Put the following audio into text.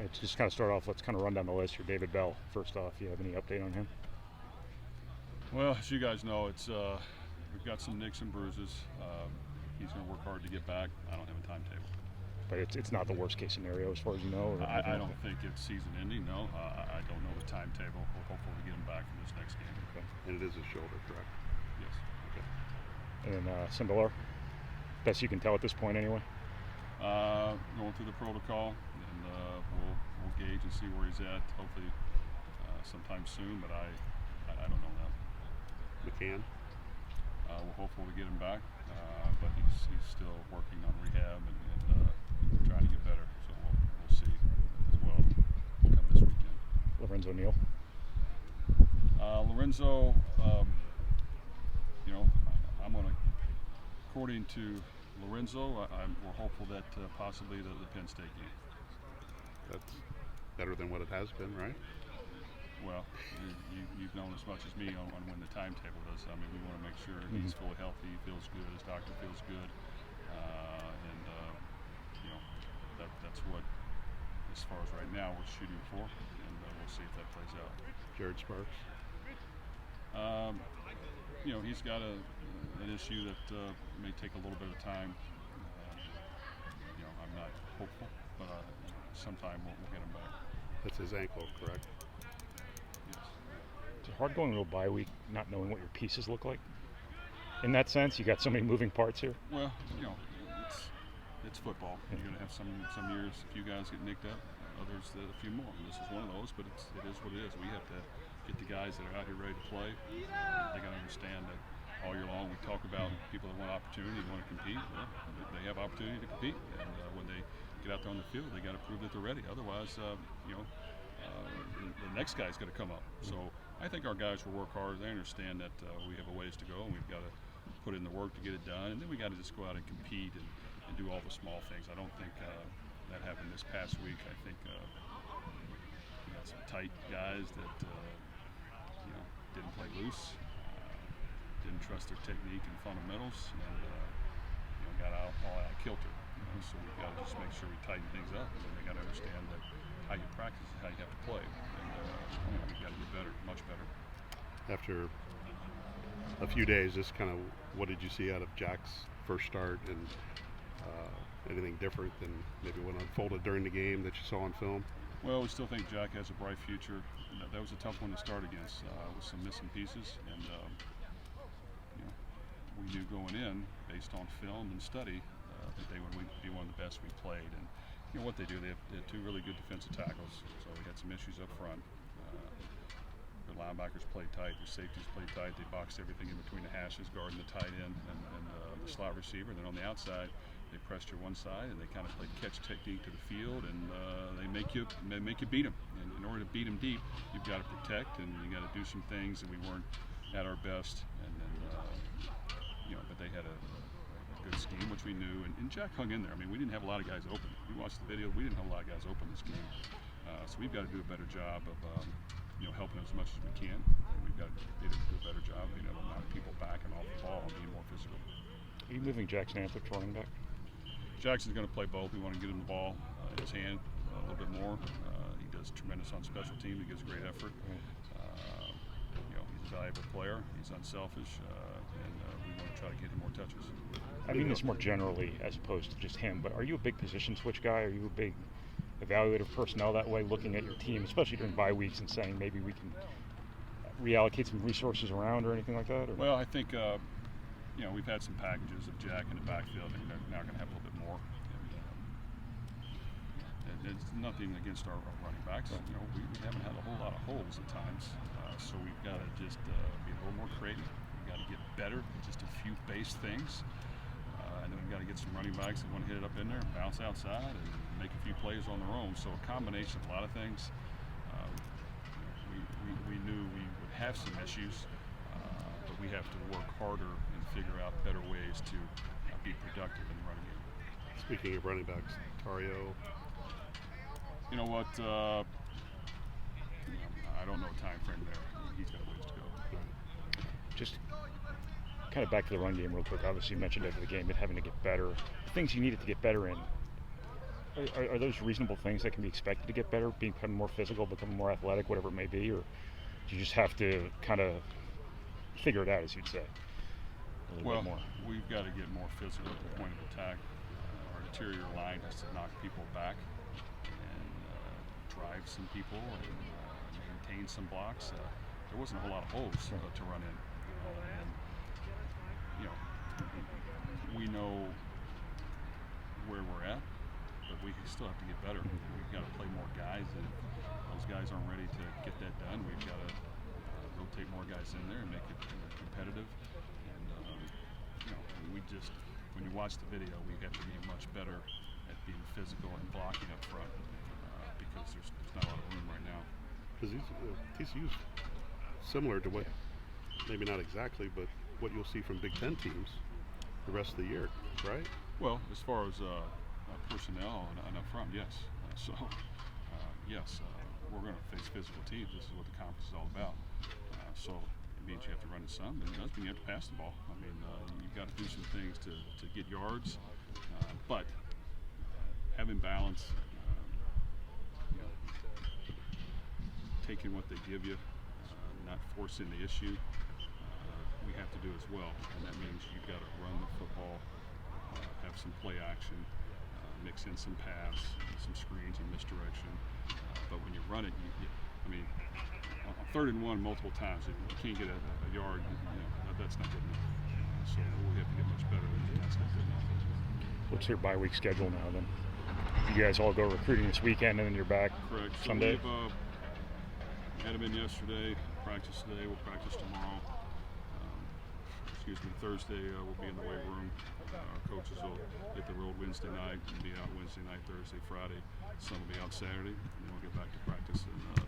Let's just kind of start off. Let's kind of run down the list here. David Bell, first off, you have any update on him? Well, as you guys know, we've got some nicks and bruises. He's going to work hard to get back. I don't have a timetable. But it's not the worst case scenario as far as you know? Or I don't think it's season ending, no. I don't know the timetable. We're hopeful to get him back for this next game. Okay. And it is a shoulder, correct? Yes. Okay. And then Sindelar, best you can tell at this point anyway? Going through the protocol, and we'll gauge and see where he's at, hopefully sometime soon, but I don't know now. McCann? We're hopeful to get him back, but he's still working on rehab and trying to get better. So we'll see as well come this weekend. Lorenzo Neal? Lorenzo, I'm going to, according to Lorenzo, we're hopeful that possibly the Penn State game. That's better than what it has been, right? Well, you've known as much as me on when the timetable is. I mean, we want to make sure he's fully healthy, he feels good, his doctor feels good, and that's what, as far as right now, we're shooting for, and we'll see if that plays out. Jared Sparks? He's got an issue that may take a little bit of time. I'm not hopeful, but sometime we'll get him back. That's his ankle, correct? It's hard going into a bye week not knowing what your pieces look like. In that sense, you got so many moving parts here. Well, it's football. You're going to have some years a few guys get nicked up, others a few more. This is one of those, but it is what it is. We have to get the guys that are out here ready to play. They got to understand that all year long we talk about people that want opportunity, want to compete. Well, they have opportunity to compete, and when they get out there on the field, they got to prove that they're ready. Otherwise, the next guy's got to come up. So I think our guys will work hard. They understand that we have a ways to go, and we've got to put in the work to get it done. And then we got to just go out and compete and do all the small things. I don't think that happened this past week. I think we got some tight guys that didn't play loose, didn't trust their technique and fundamentals, and got all out of kilter. So we've got to just make sure we tighten things up, and then they got to understand that how you practice is how you have to play. And we've got to get better, much better. After a few days, what did you see out of Jack's first start, and anything different than maybe what unfolded during the game that you saw on film? Well, we still think Jack has a bright future. That was a tough one to start against with some missing pieces, and we knew going in, based on film and study, that they would be one of the best we played. And what they do, they have two really good defensive tackles, so we had some issues up front. Their linebackers played tight, their safeties played tight. They boxed everything in between the hashes, guarding the tight end and the slot receiver. Then on the outside, they pressed your one side, and they kind of played catch technique to the field, and they make you beat them. And in order to beat them deep, you've got to protect, and you got to do some things that we weren't at our best. And then, but they had a good scheme, which we knew, and Jack hung in there. I mean, we didn't have a lot of guys open. We watched the video. We didn't have a lot of guys open this game, so we've got to do a better job of helping as much as we can. And we've got to do a better job of being able to knock people back and off the ball and being more physical. Are you moving Jackson Anthrop to running back? Jackson's going to play both. We want to get him the ball in his hand a little bit more. He does tremendous on special teams. He gives great effort. He's a valuable player. He's unselfish, and we want to try to get him more touches. I mean this more generally as opposed to just him, but are you a big position switch guy? Are you a big evaluative personnel that way, looking at your team, especially during bye weeks, and saying maybe we can reallocate some resources around or anything like that? Or? Well, I think we've had some packages of Jack in the backfield, and they're now going to have a little bit more. And it's nothing against our running backs. Right. We haven't had a whole lot of holes at times, so we've got to just be a little more creative. We've got to get better at just a few base things, and then we've got to get some running backs that want to hit it up in there, bounce outside, and make a few plays on their own. So a combination of a lot of things. We knew we would have some issues, but we have to work harder and figure out better ways to be productive in the running game. Speaking of running backs, Tario. You know what? I don't know a time frame there. He's got ways to go. Just kind of back to the run game real quick. Obviously, you mentioned after the game it having to get better. The things you needed to get better in. Are those reasonable things that can be expected to get better, become more physical, become more athletic, whatever it may be, or do you just have to kind of figure it out, as you'd say, a little Well, bit more? we've got to get more physical at the point of attack. Our interior line has to knock people back and drive some people and maintain some blocks. There wasn't a whole lot of holes to run in, and we know where we're at, but we still have to get better. We've got to play more guys, and if those guys aren't ready to get that done, we've got to rotate more guys in there and make it competitive. And when you watch the video, we have to be much better at being physical and blocking up front because there's not a lot of room right now. Because TCU's similar to what, maybe not exactly, but what you'll see from Big Ten teams the rest of the year, right? Well, as far as personnel and up front, yes. We're going to face physical teams. This is what the conference is all about. So it means you have to run it some, and it does mean you have to pass the ball. I mean, you've got to do some things to get yards, but having balance, taking what they give you, not forcing the issue, we have to do as well. And that means you've got to run the football, have some play action, mix in some pass, some screens and misdirection. But when you run it, on 3rd and 1 multiple times, if you can't get a yard, that's not good enough. So we have to get much better, and that's not good enough. What's your bye week schedule now then? You guys all go recruiting this weekend, and then you're back Correct. Sunday? So we had them in yesterday, practice today, we'll practice tomorrow. Thursday we'll be in the weight room. Our coaches will hit the road Wednesday night and be out Wednesday night, Thursday, Friday. Some will be out Saturday, and then we'll get back to practice and